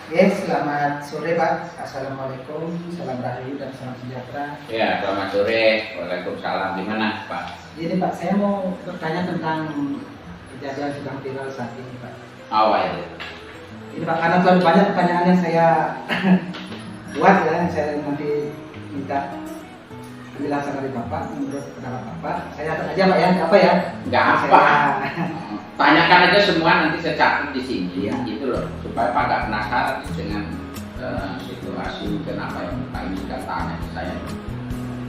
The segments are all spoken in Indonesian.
Selamat sore Pak. Assalamualaikum, salam rahayu dan salam sejahtera. Ya, selamat sore. Waalaikumsalam. Gimana Pak? Ini Pak, saya mau bertanya tentang kejadian sedang viral saat ini Pak. Apa itu? Ini Pak, karena terlalu banyak pertanyaan yang saya buat ya, yang saya nanti minta penjelasan dari Bapak, menurut pendapat Bapak. Saya akan aja Pak ya, apa ya? Nggak apa. Tanyakan aja semua, nanti saya catat di sini ya, gitu loh, supaya Pak nggak penasaran dengan situasi kenapa yang Pak ini nggak tanya ke saya.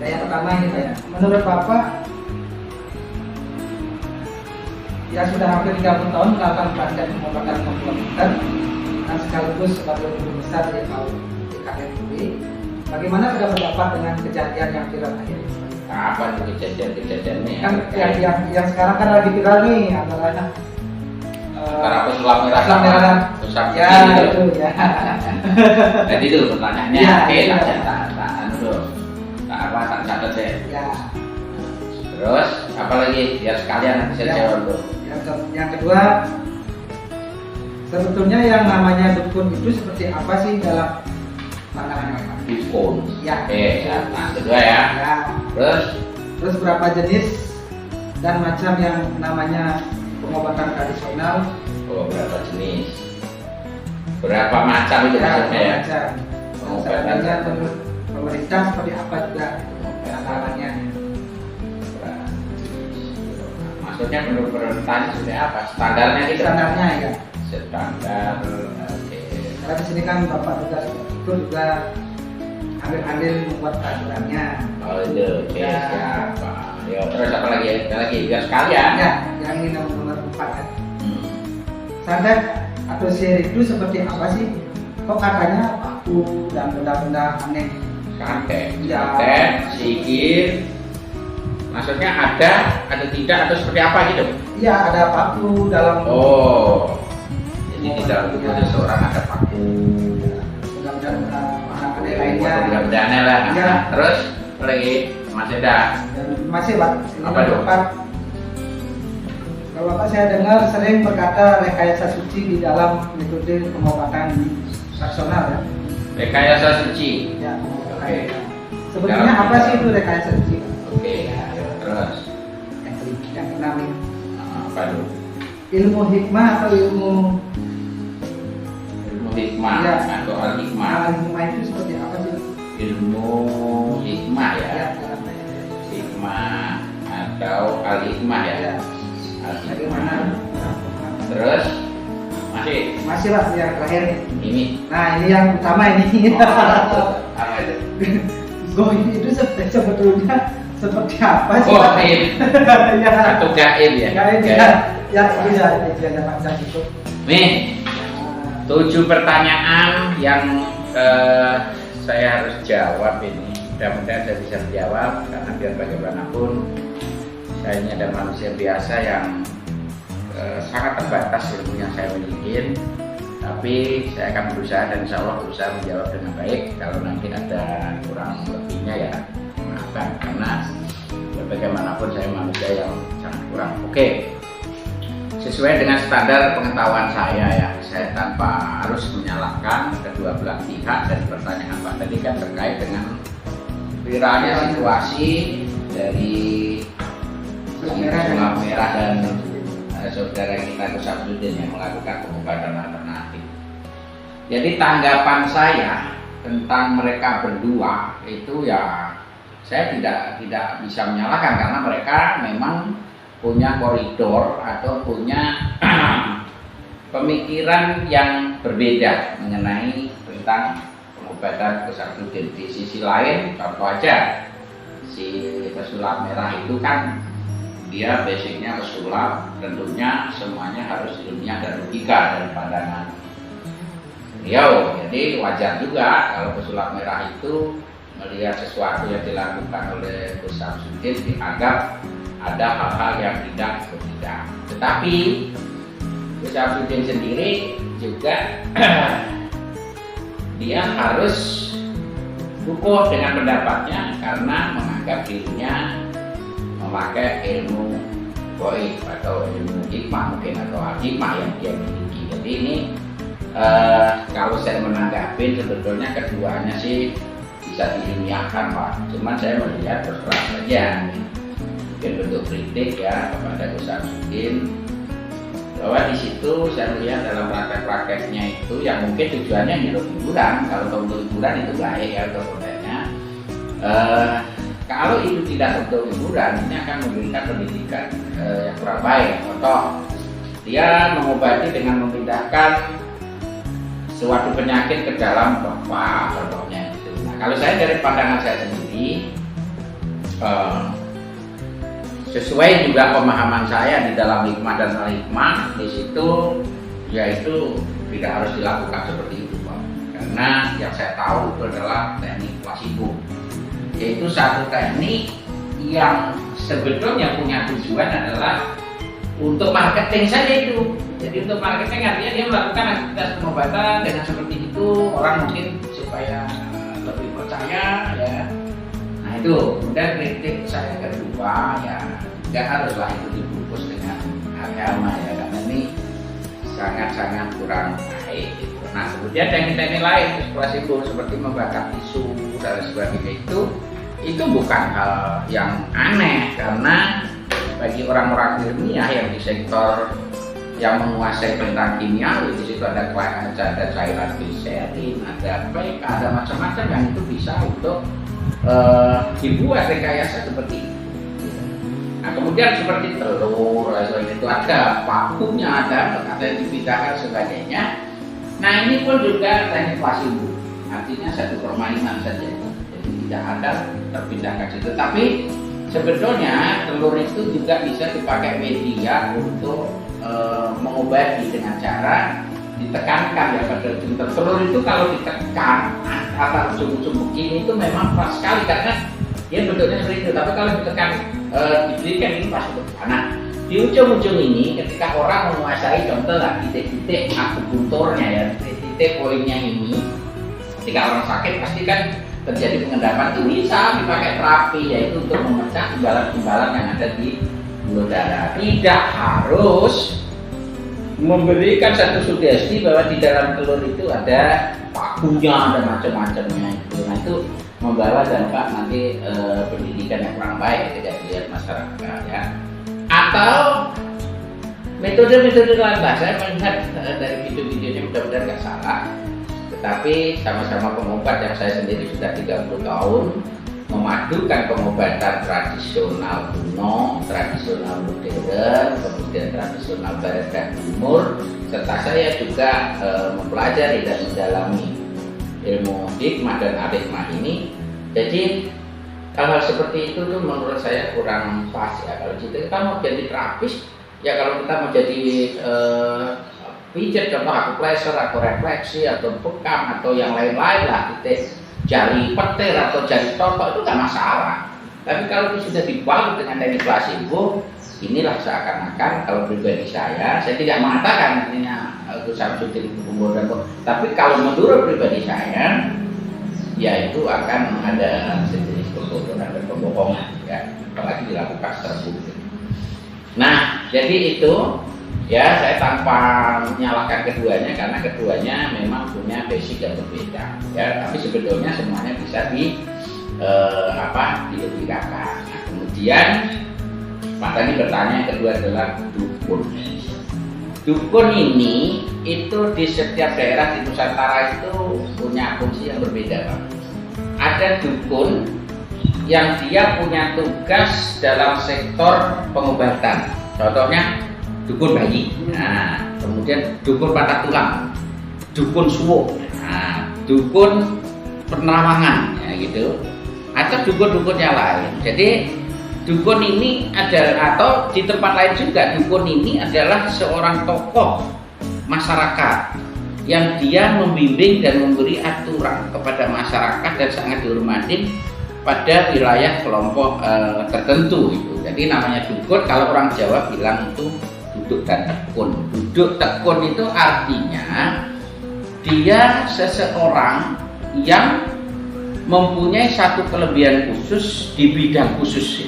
Yang pertama ini Pak ya, menurut Bapak yang sudah hampir 30 tahun melakukan pelatihan pengobatan komputer dan sekaligus sebagai guru besar di IKMUI, bagaimana pendapat Bapak dengan kejadian yang viral akhir ini? Apa itu kejadian ini? Kan yang sekarang kan lagi viral nih antara pesulap merah sama pusat ya itu ya. Jadi itu pertanyaannya. Ya, oke, ya. tak dulu. Tak catat ya. Ya. Terus apa lagi? Biar sekalian nanti saya jawab dulu. Yang kedua, sebetulnya yang namanya dukun itu seperti apa sih dalam pandangan Bapak? Dukun. Ya. Oke, nah kedua ya. Ya. Terus berapa jenis dan macam yang namanya pengobatan tradisional? Oh, berapa jenis? Berapa macam itu maksudnya ya? Macam. Pengobatan Menurut pemerintah seperti apa juga penanganannya? Maksudnya menurut pemerintah seperti apa? Standarnya gitu? Standarnya ya. Standar. Oke. Karena di sini kan Bapak juga ikut juga ambil membuat peraturannya. Oh itu, oke, Ya. siapa? Yo, terus apa lagi? Ada lagi? Biar sekalian. Ya, yang ini nomor 4 kan. Hmm. Santet atau sihir itu seperti apa sih? Kok katanya paku dan benda-benda aneh? Santet, Ya. santet, sihir. Maksudnya ada tidak atau seperti apa gitu? Iya, ada paku dalam. Oh, jadi di dalam tubuh seseorang ada paku. Benda-benda aneh lainnya. Benda-benda aneh lah. Ya. Terus apa lagi? Masih ada. Dan masih Pak. Ini Apa nomor itu? 4. Kalau Bapak saya dengar sering berkata rekayasa suci di dalam metode pengobatan tradisional ya. Rekayasa suci. Ya, pengobatan. Oke. Sebetulnya Dalam- apa sih itu rekayasa suci? Oke. Terus Yang keenam ini. apa dulu? Ilmu hikmah atau ilmu Ilmu hikmah Ya. atau al hikmah. hikmah itu seperti apa sih? Ilmu hikmah ya. Ya, Hikmah atau al hikmah ya. ya. Al Bagaimana? hikmah. Terus masih Masih Pak yang terakhir. ini. Nah ini yang utama ini. Apa itu? Goib itu sebetulnya seperti apa sih? Oh, Pak? gaib. Ya. Atau gaib ya. Gaib Gaib. ya. Ya itu ya itu ya Pak Zak itu. Nih, 7 pertanyaan yang saya harus jawab ini. Mudah-mudahan saya bisa menjawab karena biar bagaimanapun saya ini ada manusia biasa yang sangat terbatas ilmu yang saya miliki. Tapi saya akan berusaha dan insya Allah berusaha menjawab dengan baik. Kalau nanti ada kurang lebihnya ya maafkan karena bagaimanapun saya manusia yang sangat kurang. Oke. Sesuai dengan standar pengetahuan saya ya, saya tanpa harus menyalahkan kedua belah pihak. Dan pertanyaan Pak tadi kan terkait dengan viralnya situasi dari sulap merah dan saudara kita Kusabudin yang melakukan pengobatan alternatif. Jadi tanggapan saya tentang mereka berdua itu ya saya tidak bisa menyalahkan karena mereka memang punya koridor atau punya pemikiran yang berbeda mengenai tentang pengobatan Kusabudin. Di sisi lain, contoh aja si pesulap merah itu kan dia basicnya pesulap, tentunya semuanya harus ilmiah dan logika dari pandangan beliau. Jadi wajar juga kalau pesulap merah itu melihat sesuatu yang dilakukan oleh Kusabudin dianggap ada hal-hal yang tidak berbeda. Tetapi Kusabudin sendiri juga dia harus kukuh dengan pendapatnya karena menganggap dirinya memakai ilmu goib atau ilmu hikmah mungkin atau hikmah yang dia miliki. Jadi ini kalau saya yakin sebetulnya keduanya sih bisa diilmiahkan Pak. Cuman saya melihat terus terang saja mungkin bentuk kritik ya kepada Gus Samsudin, bahwa di situ saya melihat dalam praktek-prakteknya itu yang mungkin tujuannya untuk hiburan. Kalau untuk hiburan itu baik ya untuk kontennya. Kalau itu tidak untuk hiburan, ini akan memberikan pendidikan yang kurang baik. Contoh, dia mengobati dengan memindahkan suatu penyakit ke dalam bapak, contohnya itu. Nah, kalau saya dari pandangan saya sendiri, sesuai juga pemahaman saya di dalam hikmah dan al-hikmah, di situ yaitu tidak harus dilakukan seperti itu Pak. Karena yang saya tahu itu adalah teknik placebo, yaitu satu teknik yang sebetulnya punya tujuan adalah untuk marketing saja itu. Jadi untuk marketing artinya dia melakukan aktivitas pengobatan dengan seperti itu, orang mungkin supaya lebih percaya ya. Nah itu, kemudian kritik saya kedua ya, nggak haruslah itu dibungkus dengan agama ya, karena ini sangat-sangat kurang baik gitu. Nah kemudian teknik-teknik lain placebo seperti membakar tisu dan sebagainya itu bukan hal yang aneh, karena bagi orang-orang ilmiah yang di sektor yang menguasai tentang kimia, di situ ada cairan gliserin, ada PK, ada macam-macam yang itu bisa untuk dibuat rekayasa seperti itu. Nah kemudian seperti telur, itu ada pakunya, ada yang dipindahkan sebagainya. Nah ini pun juga teknik placebo, artinya satu permainan saja, jadi tidak ada terpindahkan situ. Tapi sebetulnya telur itu juga bisa dipakai media untuk mengobati dengan cara ditekankan ya pada ujung telur itu. Kalau ditekan atau ujung-ujung begini itu memang pas sekali karena dia bentuknya seperti itu. Tapi kalau ditekan diberikan ini pasti berwarna. Di ujung-ujung ini ketika orang menguasai, contoh lah titik-titik akupunturnya ya, titik-titik poinnya ini, ketika orang sakit pasti kan terjadi pengendapan, itu bisa dipakai terapi, yaitu untuk memecah imbalan-imbalan yang ada di pembuluh darah. Tidak harus memberikan satu sugesti bahwa di dalam telur itu ada pakunya, ada macam-macamnya itu. Nah itu membawa dampak nanti pendidikan yang kurang baik ketika dilihat masyarakat ya. Atau metode-metode lain lah, saya melihat dari video-videonya mudah-mudahan nggak salah, tetapi sama-sama pengobat yang saya sendiri sudah 30 tahun memadukan pengobatan tradisional kuno, tradisional modern, kemudian tradisional barat dan timur, serta saya juga mempelajari dan mendalami ilmu hikmah dan al-hikmah ini. Jadi hal-hal seperti itu tuh menurut saya kurang pas ya. Kalau kita mau jadi terapis ya, kalau kita mau jadi pijat, contoh akupressure atau refleksi atau bekam atau yang lain-lain lah, titik jari petir atau jari totok itu nggak masalah. Tapi kalau itu sudah dibalut dengan teknik placebo, inilah seakan-akan, kalau pribadi saya tidak mengatakan artinya Gus Samsudin itu pembodohan, tapi kalau menurut pribadi saya ya itu akan ada sejenis pembodohan dan pembohongan ya, apalagi dilakukan secara publik. Nah jadi itu ya, saya tanpa menyalahkan keduanya karena keduanya memang punya basic yang berbeda ya, tapi sebetulnya semuanya bisa dilogikakan. Nah, kemudian Pak tadi bertanya, yang kedua adalah dukun. Dukun ini itu di setiap daerah di Nusantara itu punya fungsi yang berbeda Pak. Ada dukun yang dia punya tugas dalam sektor pengobatan, contohnya dukun bayi, nah, kemudian dukun patah tulang, dukun suwo, nah, dukun penerawangan, ya gitu, atau dukun-dukun yang lain. Jadi dukun ini adalah, atau di tempat lain juga, dukun ini adalah seorang tokoh masyarakat yang dia membimbing dan memberi aturan kepada masyarakat dan sangat dihormati pada wilayah kelompok tertentu itu. Jadi namanya dukun, kalau orang Jawa bilang itu duduk dan tekun. Duduk tekun itu artinya dia seseorang yang mempunyai satu kelebihan khusus di bidang khusus.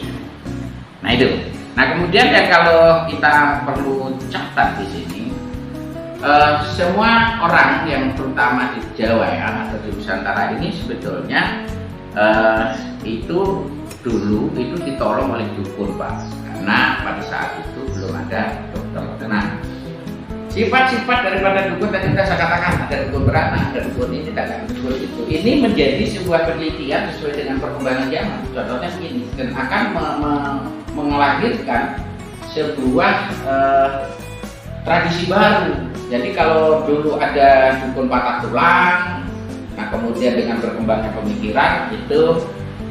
Nah itu. Nah kemudian ya, kalau kita perlu catat di sini, semua orang yang terutama di Jawa ya atau di Nusantara ini sebetulnya itu dulu itu ditolong oleh dukun Pak, karena pada saat itu belum ada dokter. Nah, sifat-sifat daripada dukun tadi saya katakan, ada dukun beranak, ada dukun ini, ada dukun itu. Ini menjadi sebuah penelitian sesuai dengan perkembangan zaman. Contohnya ini dan akan melahirkan sebuah tradisi baru. Jadi kalau dulu ada dukun patah tulang, nah kemudian dengan berkembangnya pemikiran itu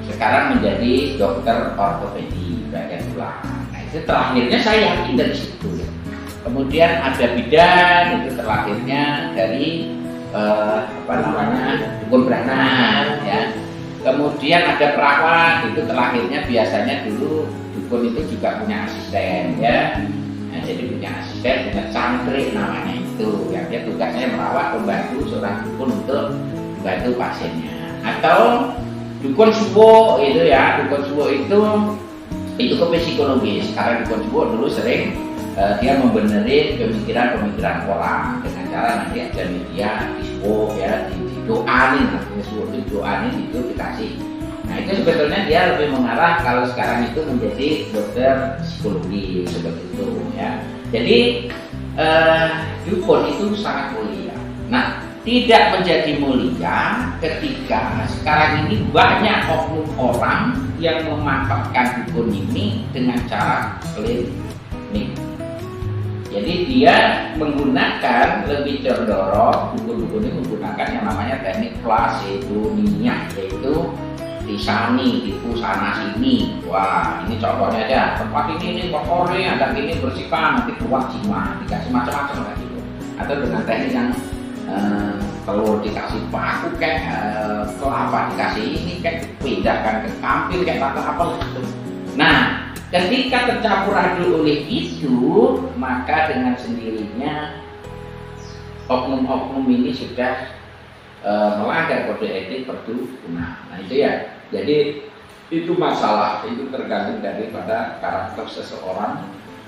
sekarang menjadi dokter ortopedi bagian tulang. Nah itu terlahirnya saya yakin dari situ ya. Kemudian ada bidan, itu terlahirnya dari dukun beranak ya. Kemudian ada perawat, itu terlahirnya biasanya dulu dukun itu juga punya asisten ya. Nah, jadi punya asisten, punya cangkrik namanya itu, yang dia tugasnya merawat, membantu seorang dukun untuk membantu pasiennya. Atau dukun suwo itu ya, dukun suwo itu ke psikologis, karena dukun suwo dulu sering dia membenerin pemikiran orang dengan cara nanti aja media disuwo ya, didoanin, artinya suwo itu doanin itu dikasih. Nah itu sebetulnya dia lebih mengarah kalau sekarang itu menjadi dokter psikologi seperti itu ya. Jadi dukun itu sangat mulia. Nah tidak menjadi mulia ketika sekarang ini banyak oknum orang yang memanfaatkan dukun ini dengan cara klinik. Jadi dia menggunakan lebih cenderung dukun-dukun ini menggunakan yang namanya teknik flash, yaitu minyak, yaitu disani, tipu sana sini. Wah ini contohnya aja, tempat ini kotornya, ada gini bersihkan, nanti keluar jimat, dikasih macam-macam kayak gitu. Atau dengan teknik yang telur dikasih paku kayak kelapa dikasih ini kayak pindahkan ke kampil kayak apa gitu. Nah ketika tercampur aduk oleh itu, maka dengan sendirinya oknum-oknum ini sudah melanggar kode etik perdukunan. Nah itu ya, jadi itu masalah, itu tergantung daripada karakter seseorang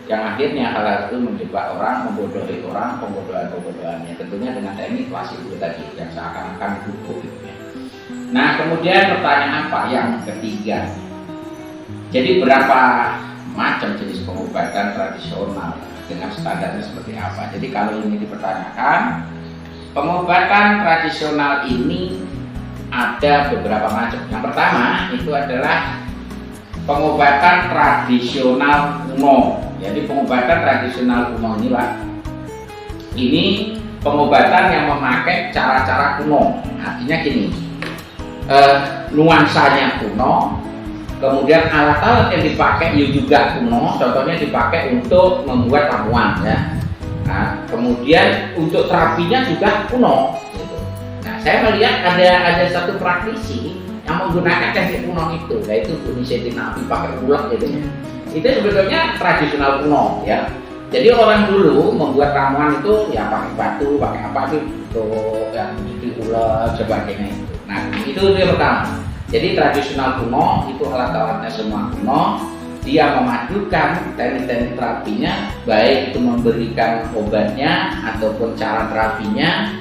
yang akhirnya hal itu menjebak orang, membodohi orang, pembodohan-pembodohannya tentunya dengan teknik klasik itu tadi yang seakan-akan hukum gitu ya. Nah kemudian pertanyaan Pak yang ketiga, jadi berapa macam jenis pengobatan tradisional dengan standarnya seperti apa? Jadi kalau ini dipertanyakan, pengobatan tradisional ini ada beberapa macam. Yang pertama itu adalah pengobatan tradisional kuno. Jadi pengobatan tradisional kuno ini Pak, ini pengobatan yang memakai cara-cara kuno. Artinya gini, nuansanya kuno, kemudian alat-alat yang dipakai juga kuno. Contohnya dipakai untuk membuat ramuan ya. Nah, kemudian untuk terapinya juga kuno. Gitu. Nah, saya melihat ada satu praktisi yang menggunakan teknik kuno itu, yaitu inisiatif nabi pakai ulang gitu ya. Itu sebetulnya tradisional kuno ya. Jadi orang dulu membuat ramuan itu ya pakai batu, pakai apa itu untuk yang diulek sebagainya itu. Nah, itu yang pertama. Jadi tradisional kuno itu alat-alatnya semua kuno. Dia memadukan teknik-teknik terapinya, baik itu memberikan obatnya ataupun cara terapinya,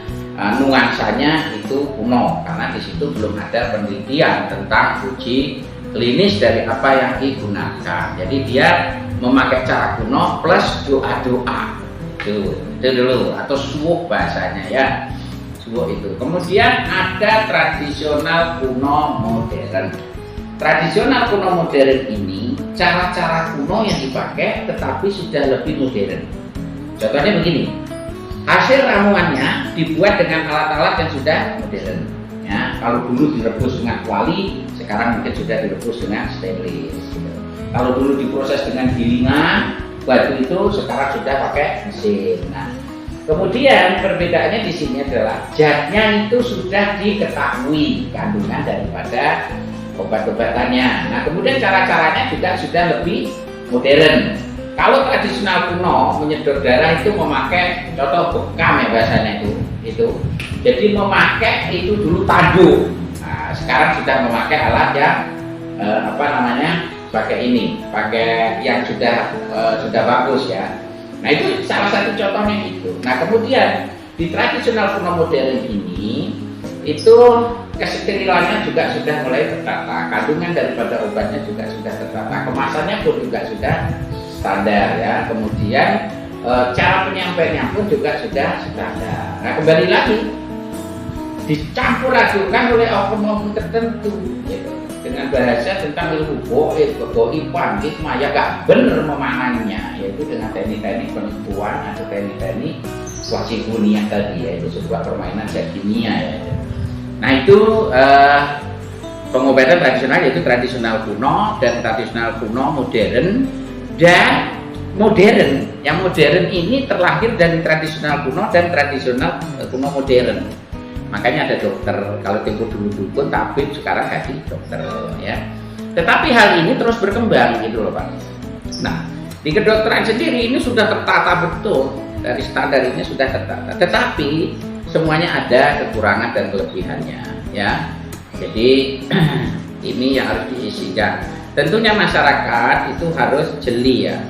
nuansanya itu kuno karena di situ belum ada penelitian tentang uji klinis dari apa yang digunakan. Jadi dia memakai cara kuno plus doa-doa itu dulu, atau suwuk bahasanya ya, suwuk itu. Kemudian ada tradisional kuno modern. Tradisional kuno modern ini cara-cara kuno yang dipakai tetapi sudah lebih modern. Contohnya begini, hasil ramuannya dibuat dengan alat-alat yang sudah modern ya. Kalau dulu direbus dengan kuali, sekarang mungkin sudah direbus dengan stainless gitu. Kalau dulu diproses dengan gilingan batu itu, sekarang sudah pakai mesin. Nah, kemudian perbedaannya di sini adalah zatnya itu sudah diketahui kandungan daripada obat-obatannya. Nah, kemudian cara-caranya juga sudah lebih modern. Kalau tradisional kuno menyedot darah itu memakai contoh bekam ya bahasanya itu. Jadi memakai itu dulu tanduk. Nah, sekarang sudah memakai alat yang pakai ini, pakai yang sudah bagus ya. Nah itu salah satu contohnya itu. Nah kemudian di tradisional kuno modern ini itu kesterilannya juga sudah mulai tertata, kandungan daripada obatnya juga sudah tertata, kemasannya pun juga sudah standar ya. Kemudian cara penyampaiannya pun juga sudah standar. Nah kembali lagi dicampur adukan oleh oknum tertentu gitu, dengan bahasa tentang ilmu goib, kegaiban, hikmah ya gak bener memaknainya, yaitu dengan teknik-teknik penipuan atau teknik-teknik wasifuniah tadi, yaitu sebuah permainan zat kimia ya. Nah itu pengobatan tradisional, yaitu tradisional kuno dan tradisional kuno modern. Dan modern, yang modern ini terlahir dari tradisional kuno dan tradisional kuno modern. Makanya ada dokter, kalau tempo dulu dukun, tabib, sekarang jadi dokter ya. Tetapi hal ini terus berkembang gitu loh Pak. Nah di kedokteran sendiri ini sudah tertata betul, dari standar ini sudah tertata. Tetapi semuanya ada kekurangan dan kelebihannya ya. Jadi ini yang harus diisikan. Tentunya masyarakat itu harus jeli ya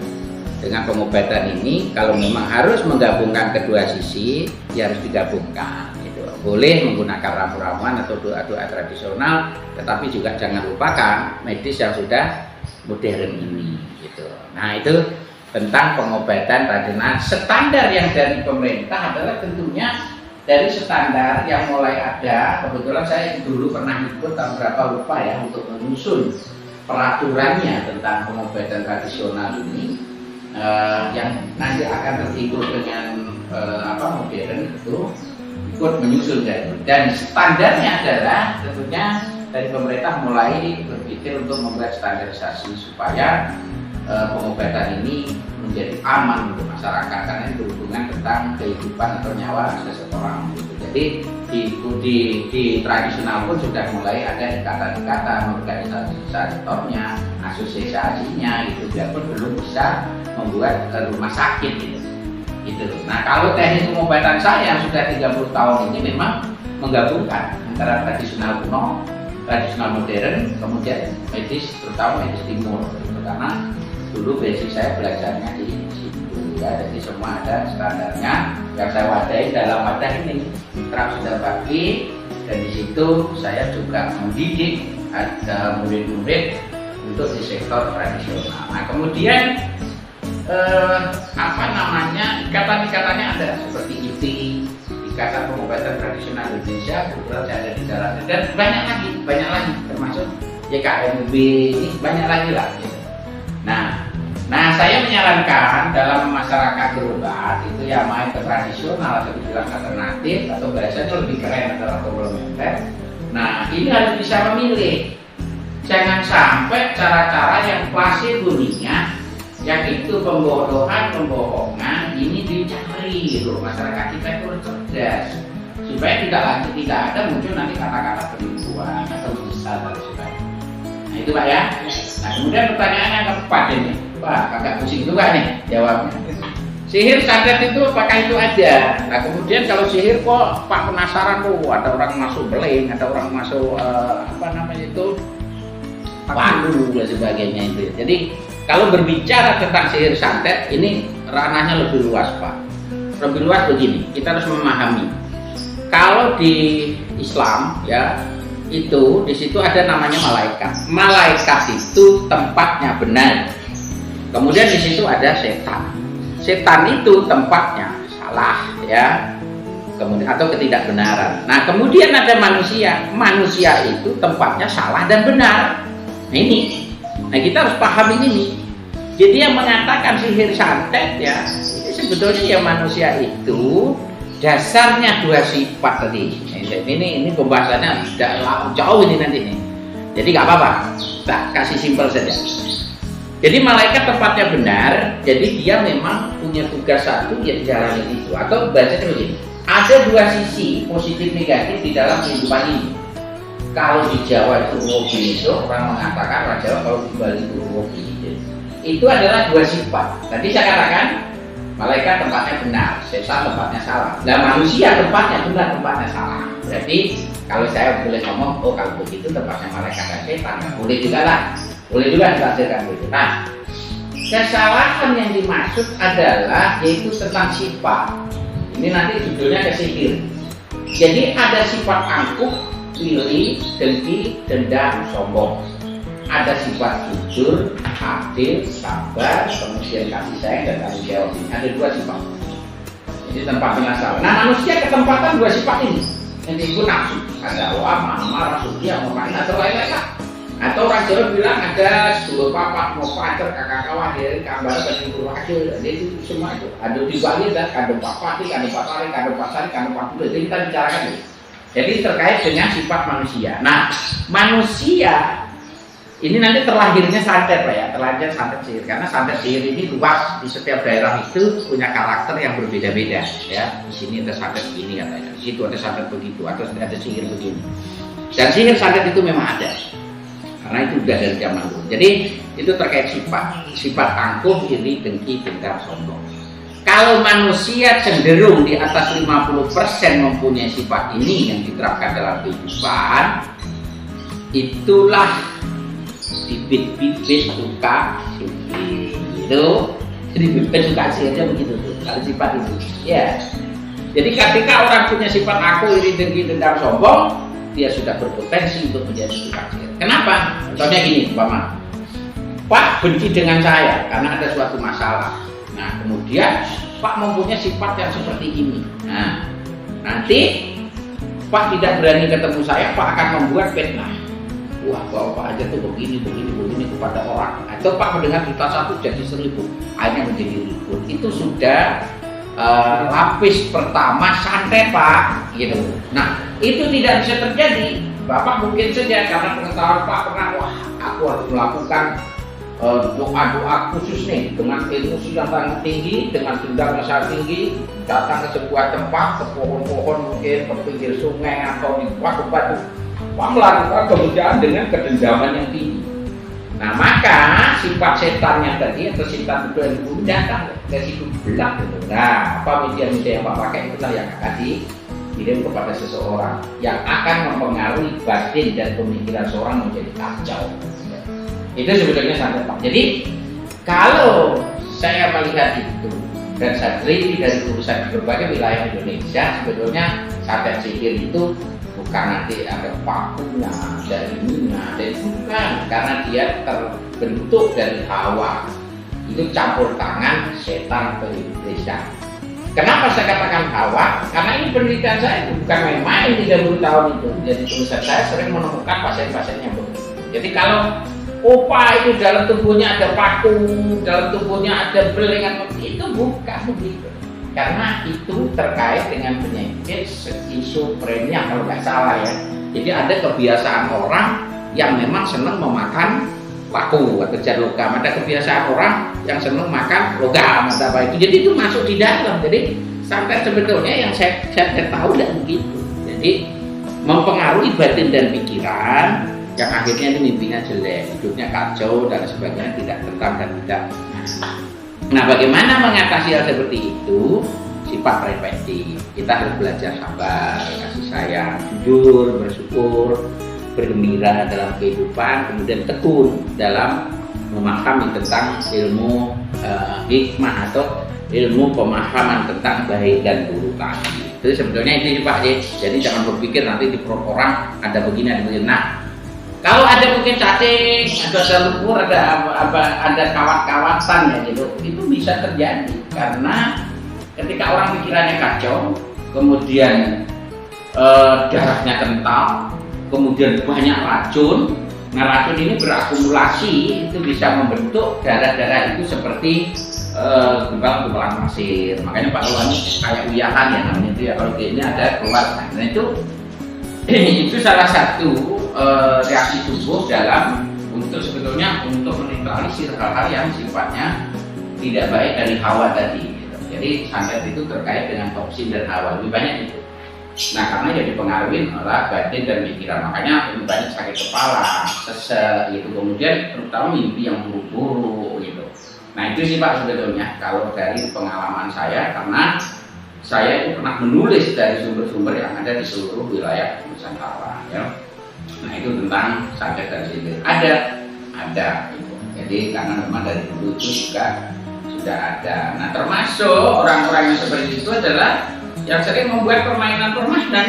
dengan pengobatan ini. Kalau memang harus menggabungkan kedua sisi, ya harus digabungkan. Boleh menggunakan ramu-ramuan atau doa-doa tradisional, tetapi juga jangan lupakan medis yang sudah modern ini gitu. Nah itu tentang pengobatan tradisional. Standar yang dari pemerintah adalah tentunya dari standar yang mulai ada. Kebetulan saya dulu pernah ikut tahun berapa lupa ya, untuk menyusun peraturannya tentang pengobatan tradisional ini, yang nanti akan terikut dengan modern itu, ikut menyusun dan standarnya adalah tentunya dari pemerintah mulai berpikir untuk membuat standarisasi supaya pengobatan ini menjadi aman untuk masyarakat, karena itu berhubungan tentang kehidupan atau nyawa seseorang gitu. Jadi di tradisional pun sudah mulai ada ikatan-ikatan, organisasi sektornya, asosiasinya itu, biarpun belum bisa membuat rumah sakit gitu. Nah kalau teknik pengobatan saya yang sudah 30 tahun ini memang menggabungkan antara tradisional kuno, tradisional modern, kemudian medis, terutama medis timur gitu. Karena dulu basic saya belajarnya di situ ya, jadi semua ada standarnya yang saya wadahi dalam wadah ini Mitra Sudah Bakti, dan di situ saya juga mendidik ada murid-murid untuk di sektor tradisional. Nah kemudian ikatan-ikatannya ada seperti ITI, Ikatan Pengobatan Tradisional Indonesia, kebetulan saya ada di dalamnya, dan banyak lagi termasuk YKMB, ini banyak lagi lah gitu. Nah saya menyarankan dalam masyarakat berobat itu ya main ke tradisional atau dibilang alternatif, atau bahasanya lebih keren adalah komplementer. Nah ini harus bisa memilih, jangan sampai cara-cara yang klasik-buninya, yang itu pembohongan ini dicari gitu. Masyarakat kita itu harus cerdas supaya tidak ada muncul nanti kata-kata penipuan atau sesat dan sebagainya. Nah itu Pak ya. Nah kemudian pertanyaannya yang keempat ini, Pak agak pusing juga nih jawabnya. Sihir santet itu apakah itu ada? Nah kemudian kalau sihir kok Pak penasaran tuh, ada orang masuk beling, ada orang masuk palu dan sebagainya itu. Jadi kalau berbicara tentang sihir santet ini ranahnya lebih luas Pak. Lebih luas begini, kita harus memahami. Kalau di Islam ya, itu di situ ada namanya malaikat. Malaikat itu tempatnya benar. Kemudian di situ ada setan. Setan itu tempatnya salah ya. Kemudian atau ketidakbenaran. Nah, kemudian ada manusia. Manusia itu tempatnya salah dan benar. Nah, ini. Nah, kita harus pahami ini. Jadi yang mengatakan sihir santet ya, ini sebetulnya ya manusia itu dasarnya dua sifat tadi. Ini pembahasannya tidak jauh ini nanti nih. Jadi nggak apa-apa, tak kasih simpel saja. Jadi malaikat tempatnya benar, jadi dia memang punya tugas satu, ya dijalani itu. Atau bahasanya begini, ada dua sisi positif negatif di dalam kehidupan ini. Kalau di Jawa itu wobi, orang mengatakan orang Jawa, kalau di Bali itu wobi. Itu adalah dua sifat. Tadi saya katakan malaikat tempatnya benar, setan tempatnya salah. Dan manusia tempatnya benar, tempatnya salah. Berarti kalau saya boleh ngomong, oh kalau begitu tempatnya malaikat dan setan, boleh juga lah, boleh juga ditafsirkan begitu. Nah, kesalahan yang dimaksud adalah yaitu tentang sifat. Ini nanti judulnya kesihir. Jadi ada sifat angkuh, iri, dengki, dendam, sombong. Ada sifat jujur, adil, sabar, kemudian kasih sayang dan tanggung jawab. Ada 2 sifat. Jadi tempatnya salah. Nah, manusia ketempatan 2 sifat ini. Yang disebut nafsu. Ada marah, sudia, main atau lain-lain. Atau orang Jawa bilang ada 2 papat, mau pacar, kakak kawan, dari kambar, dan ibu wakil. Jadi itu semua itu. Ada di Bali dan kandung papati, kandung patari, kandung pasari, kandung patulah. Itu kita bicarakan ini. Jadi terkait dengan sifat manusia. Nah, manusia ini nanti terlahirnya santet Pak ya, terlahirnya santet sihir. Karena santet sihir ini luas, di setiap daerah itu punya karakter yang berbeda-beda ya. Di sini ada santet begini katanya, di situ ada santet begitu, atau ada sihir begini. Dan sihir santet itu memang ada. Karena itu sudah dari zaman dulu. Jadi itu terkait sifat angkuh, iri, dengki, dendam, sombong. Kalau manusia cenderung di atas 50% mempunyai sifat ini yang diterapkan dalam kehidupan, itulah bibit-bibit suka sihir itu. Jadi bibit suka sihirnya begitu tuh. Kalau sifat itu, ya. Jadi ketika orang punya sifat angkuh, iri, dengki, dendam, sombong, dia sudah berpotensi untuk menjadi tukang sihir. Kenapa? Contohnya gini, Pak, Pak benci dengan saya karena ada suatu masalah. Nah, kemudian Pak mempunyai sifat yang seperti ini. Nah, nanti Pak tidak berani ketemu saya, Pak akan membuat fitnah. Wah, kalau Pak aja tuh begini kepada orang. Atau Pak mendengar cerita satu jadi 1000, akhirnya menjadi ribut. Itu sudah lapis pertama santet Pak, gitu. Nah, itu tidak bisa terjadi. Bapak mungkin saja karena pengetahuan Pak pernah, wah, aku harus melakukan doa-doa khusus nih dengan ilmu yang sangat tinggi, dengan dendam yang sangat tinggi, datang ke sebuah tempat, ke pohon-pohon mungkin, ke pinggir sungai atau di batu-batu. Pak melakukan pekerjaan dengan kedendaman yang tinggi. Nah, maka sifat setannya tadi atau setan itu yang dulu datang ke situ belak gitu. Nah, apa media-media yang Pak pakai itulah yang akan dikirim kepada seseorang yang akan mempengaruhi batin dan pemikiran seorang menjadi kacau. Itu sebetulnya sangat Pak. Jadi kalau saya melihat itu dan saya teliti dari urusan di berbagai wilayah Indonesia, sebetulnya santet sihir itu bukan nanti ada pakunya, ada ininya, dan bukan, karena dia terbentuk dari hawa. Itu campur tangan setan pengiblisan. Kenapa saya katakan hawa? Karena ini penelitian saya itu bukan main-main 30 tahun itu. Jadi tulisan saya sering menemukan pasien-pasien yang begitu. Jadi kalau itu dalam tubuhnya ada paku, dalam tubuhnya ada beling, itu bukan begitu. Karena itu terkait dengan penyakit skizofrenia kalau nggak salah ya. Jadi ada kebiasaan orang yang memang senang memakan paku atau zat logam. Ada kebiasaan orang yang senang makan logam atau apa itu. Jadi itu masuk di dalam. Jadi sampai sebetulnya yang saya tahu tidak begitu. Jadi mempengaruhi batin dan pikiran yang akhirnya ini mimpinya jelek, hidupnya kacau dan sebagainya, tidak tenang dan tidak. Nah, bagaimana mengatasi hal seperti itu? Sifat preventif. Kita harus belajar sabar, kasih sayang, jujur, bersyukur, bergembira dalam kehidupan, kemudian tekun dalam memahami tentang ilmu hikmah atau ilmu pemahaman tentang baik dan buruk tadi. Itu sebetulnya itu Pak. Jadi jangan berpikir nanti di perut orang ada begini, ada begini. Nah, kalau ada mungkin cacing, ada lumpur, ada kawat-kawatan ya gitu, itu bisa terjadi karena ketika orang pikirannya kacau, kemudian darahnya kental, kemudian banyak racun. Nah, racun ini berakumulasi, itu bisa membentuk darah-darah itu seperti gumpalan-gumpalan pasir. Makanya Pak Luani kayak uyahan ya namanya itu ya, kalau ini ada keluar. Nah, itu salah satu reaksi tubuh dalam untuk sebetulnya untuk menetralisir hal-hal yang sifatnya tidak baik dari hawa tadi gitu. Jadi santet itu terkait dengan toksin dan hawa, lebih banyak itu. Nah, karena jadi dipengaruhi oleh batin dan pikiran, makanya lebih banyak sakit kepala, sesek gitu, kemudian terutama mimpi yang buruk-buruk gitu. Nah, itu sih Pak sebetulnya kalau dari pengalaman saya, karena saya itu pernah menulis dari sumber-sumber yang ada di seluruh wilayah Nusantara ya. Nah, itu tentang santet dan sihir ada gitu. Jadi Jadi karena memang dari dulu itu juga sudah ada. Nah, termasuk orang-orang yang seperti itu adalah yang sering membuat permainan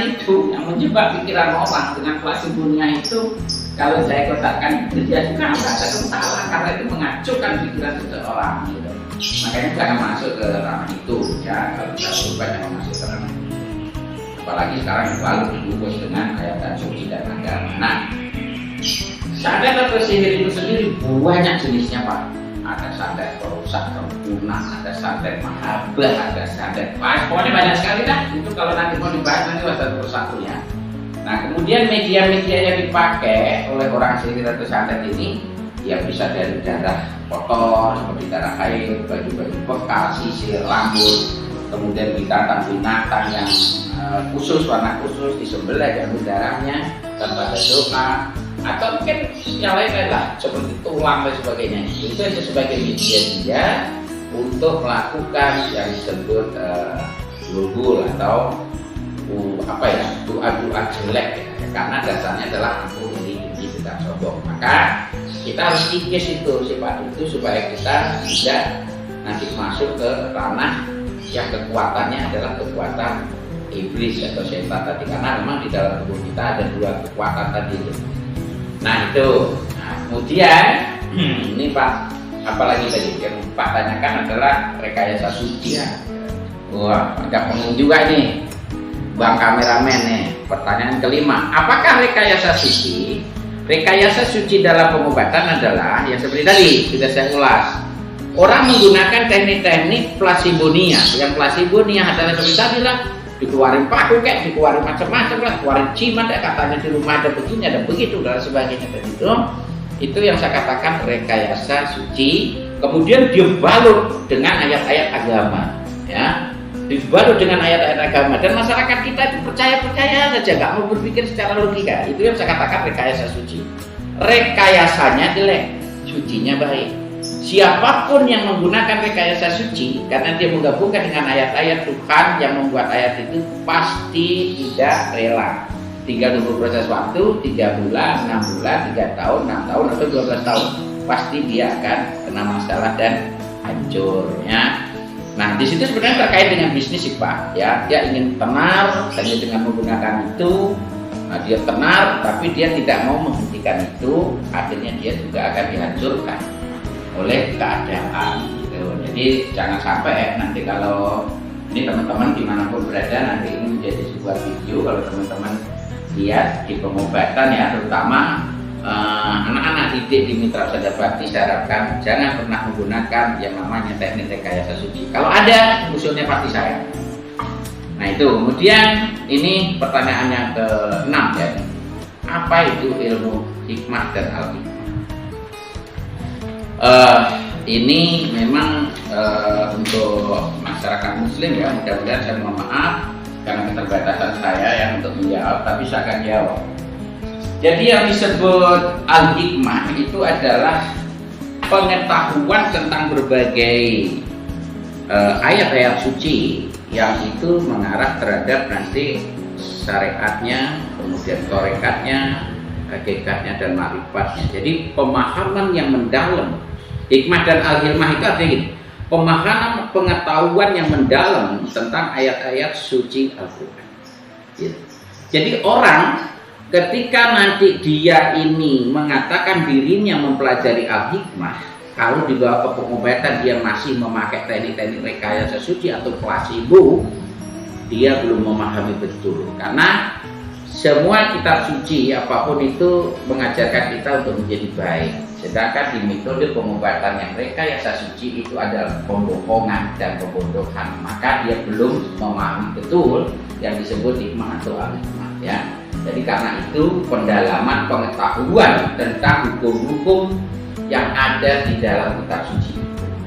itu yang menjebak pikiran orang dengan plasibonia itu. Kalau saya kotakkan itu dia juga merasa salah karena itu mengacaukan pikiran seseorang gitu. Makanya jangan masuk ke ranah itu ya, kalau kita coba jangan masuk ke ranah itu. Apalagi sekarang selalu dibungkus dengan ayat suci dan agama. Nah, santet atau sihir itu sendiri banyak jenisnya Pak. Ada santet perusak kerukunan, ada santet mahabbah, ada santet pokoknya banyak sekali kan. Itu kalau nanti mau dibahas nanti satu persatu ya. Nah, kemudian media-media yang dipakai oleh orang sihir atau santet ini ya bisa dari darah kotor seperti darah haid, baju-baju bekas, sisir rambut, kemudian binatang yang khusus, warna khusus, disembelih diambil darahnya tanpa ada doa, atau mungkin yang lain lah seperti tulang dan sebagainya. Itu sebagai media untuk melakukan yang disebut gulgul atau doa-doa jelek ya. Karena dasarnya adalah aku ini tidak sombong. Maka kita harus kikis itu sifat itu supaya kita tidak nanti masuk ke ranah yang kekuatannya adalah kekuatan iblis atau setan tadi, karena memang di dalam tubuh kita ada dua kekuatan tadi itu. Nah itu, kemudian ini Pak, apalagi tadi yang Pak tanyakan adalah rekayasa suci. Wah, ada pengen juga nih, Bang kameramen nih. Pertanyaan kelima, apakah rekayasa suci? Rekayasa suci dalam pengobatan adalah yang seperti tadi sudah saya ulas. Orang menggunakan teknik-teknik plasibonia. Yang plasibonia adalah seperti tadi lah, dikeluarin paku kayak, dikeluarin macam-macam lah, keluarin cimat ya, katanya di rumah ada begini, ada begitu dan sebagainya begitu. Itu yang saya katakan rekayasa suci. Kemudian dibalut dengan ayat-ayat agama, ya. Dibalut dengan ayat-ayat agama dan masyarakat kita itu percaya saja, nggak mau berpikir secara logika. Itu yang saya katakan rekayasa suci. Rekayasanya jelek, sucinya baik. Siapapun yang menggunakan rekayasa suci karena dia menggabungkan dengan ayat-ayat Tuhan yang membuat ayat itu pasti tidak rela. Tinggal nunggu proses waktu 3 bulan, 6 bulan, 3 tahun, 6 tahun atau 12 tahun. Pasti dia akan kena masalah dan hancur ya. Nah, di situ sebenarnya terkait dengan bisnis sih Pak ya. Dia ingin tenar hanya dengan menggunakan itu. Nah, dia tenar tapi dia tidak mau menghentikan itu, akhirnya dia juga akan dihancurkan oleh keadaan gitu. Jadi jangan sampai nanti kalau ini teman-teman dimanapun berada, nanti ini menjadi sebuah video kalau teman-teman lihat di pengobatan ya, terutama anak-anak didik di Mitra Sadar Bakti, saya harapkan jangan pernah menggunakan yang namanya teknik rekayasa suci. Kalau ada musuhnya pasti saya. Nah itu, kemudian ini pertanyaan yang ke-6 ya. Apa itu ilmu hikmah dan al-hikmah? Ini memang untuk masyarakat muslim ya, mudah-mudahan saya mohon maaf karena keterbatasan saya yang untuk menjawab, tapi saya akan jawab. Jadi yang disebut al-hikmah itu adalah pengetahuan tentang berbagai ayat-ayat suci yang itu mengarah terhadap nanti syariatnya, kemudian torekatnya, hakikatnya dan ma'rifatnya. Jadi pemahaman yang mendalam. Hikmah dan al-hikmah itu artinya gini, pemahaman pengetahuan yang mendalam tentang ayat-ayat suci Al-Quran. Jadi orang ketika nanti dia ini mengatakan dirinya mempelajari al-hikmah, kalau dibawa ke pengobatan dia masih memakai teknik-teknik rekayasa suci atau placebo, dia belum memahami betul. Karena semua kitab suci apapun itu mengajarkan kita untuk menjadi baik. Sedangkan di metode pengobatan yang rekayasa suci itu adalah pembohongan dan pembodohan. Maka dia belum memahami betul yang disebut hikmah atau al-hikmah ya. Jadi karena itu pendalaman pengetahuan tentang hukum-hukum yang ada di dalam kitab suci.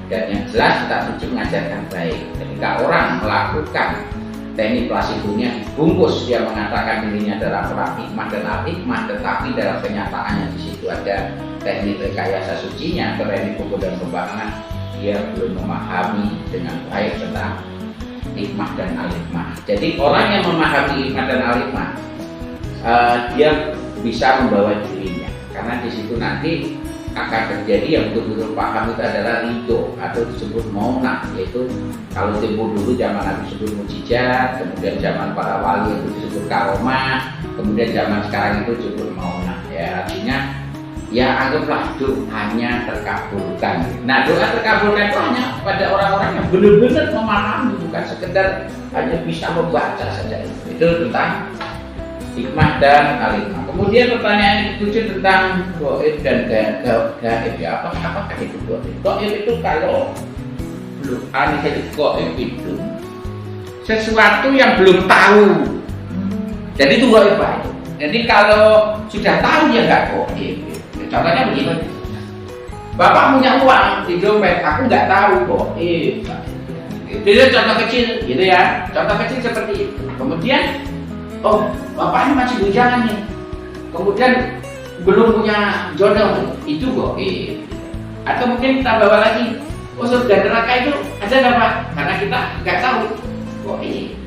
Dan yang jelas kitab suci mengajarkan baik. Ketika orang melakukan teknik plasibonya dibungkus, dia mengatakan dirinya adalah orang hikmah dan al-hikmah, tetapi dalam kenyataannya di situ ada teknik rekayasa sucinya atau teknik pupuk dan pembangunan, dia belum memahami dengan baik tentang hikmah dan al-hikmah. Jadi orang yang memahami hikmah dan al-hikmah, dia bisa membawa dirinya, karena di situ nanti akan terjadi yang betul-betul paham itu adalah ridho atau disebut maunah, yaitu kalau tempo dulu zaman Nabi disebut mujizat, kemudian zaman para wali itu disebut karomah, kemudian zaman sekarang itu disebut maunah. Ya, artinya ya anggaplah doanya terkabulkan. Nah, doa terkabulkan itu hanya pada orang-orang yang benar-benar memahami, bukan sekedar hanya bisa membaca saja. Itu tentang hikmah dan al-hikmah. Kemudian pertanyaan yang ketujuh tentang gaib dan gaib. Ya, apakah itu gaib? Gaib itu kalau belum ada gaib itu sesuatu yang belum tahu. Jadi itu gaib itu. Jadi kalau sudah tahu ya nggak gaib. Contohnya begini, Bapak punya uang di dompet, aku nggak tahu gaib. Itu contoh kecil, gitu ya. Contoh kecil seperti itu. Kemudian, oh, Bapak ini masih bujangan nih. Kemudian belum punya jodoh, itu gaib. Atau mungkin kita bawa lagi, oh surga neraka itu ada nggak Pak? Karena kita nggak tahu, gaib.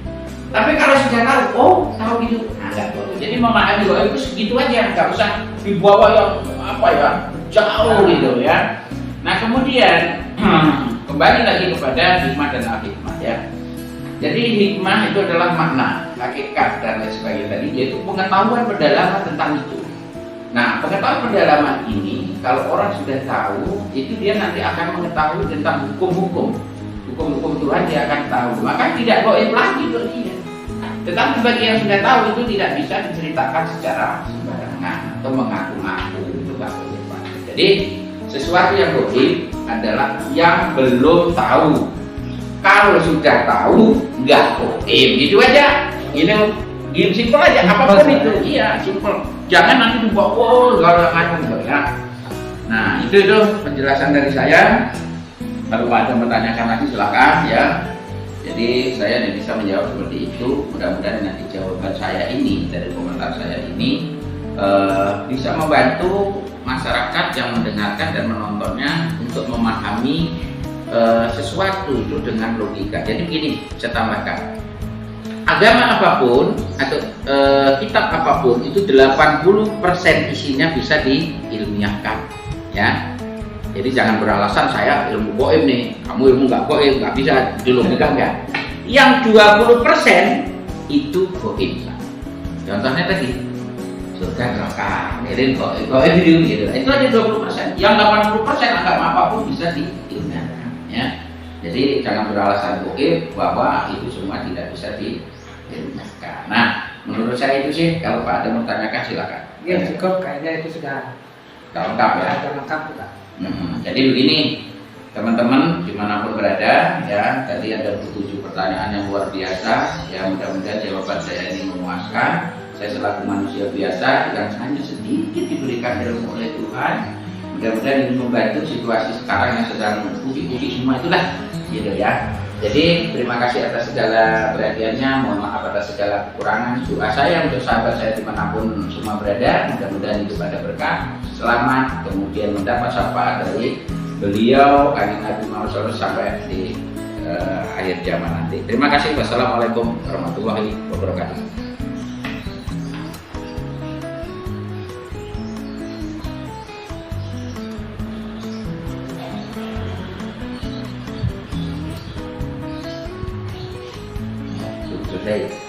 Tapi kalau sudah tahu, oh tahu gitu, nggak gaib. Jadi memahami gaib itu segitu aja, nggak usah dibawa yang apa ya jauh gitu ya. Nah kemudian kembali lagi kepada hikmah dan al-hikmah ya. Jadi hikmah itu adalah makna, hakikat dan lain sebagainya tadi, yaitu pengetahuan pendalaman tentang itu. Nah, pengetahuan pendalaman ini kalau orang sudah tahu, itu dia nanti akan mengetahui tentang hukum-hukum Tuhan, dia akan tahu. Maka tidak gaib lagi untuk dia. Tetapi bagi yang sudah tahu itu tidak bisa diceritakan secara sembarangan atau mengaku-ngaku, itu nggak boleh. Jadi sesuatu yang gaib adalah yang belum tahu. Kalau sudah tahu, nggak gaib, gitu aja. Ini simpel aja, apapun itu, iya simpel. Jangan nanti dibawa, oh galak gitu ya. Nah itu penjelasan dari saya. Kalau ada menanyakan lagi silakan ya. Jadi saya tidak bisa menjawab seperti itu. Mudah-mudahan nanti jawaban saya ini dari komentar saya ini bisa membantu masyarakat yang mendengarkan dan menontonnya untuk memahami sesuatu itu dengan logika. Jadi begini, saya tambahkan, agama apapun atau kitab apapun itu 80% isinya bisa diilmiahkan ya. Jadi jangan beralasan saya ilmu gaib nih, kamu ilmu nggak gaib, nggak bisa dilogikakan kan. Yang 20% itu gaib. Contohnya tadi surga neraka, ini gaib gitu. Itu aja 20%. Yang 80% agama apapun bisa diilmiahkan ya. Jadi jangan beralasan gaib bahwa itu semua tidak bisa diilmiahkan. Nah, menurut saya itu sih. Kalau Pak ada mau tanyakan silakan. Ya cukup, kayaknya itu sudah lengkap ya. Sudah lengkap juga. Jadi begini teman-teman dimanapun berada ya, tadi ada 7 pertanyaan yang luar biasa ya, mudah-mudahan jawaban saya ini memuaskan. Saya selaku manusia biasa yang hanya sedikit diberikan ilmu oleh Tuhan, mudah-mudahan ini membantu situasi sekarang yang sedang uji-uji semua itulah gitu ya. Jadi terima kasih atas segala perhatiannya, mohon maaf atas segala kekurangan. Doa saya untuk sahabat saya dimanapun semua berada, mudah-mudahan itu pada berkah, selamat, kemudian mendapat syafaat dari beliau Kanjeng Nabi Muhammad SAW sampai di akhir zaman nanti. Terima kasih. Wassalamualaikum warahmatullahi wabarakatuh. Selesai.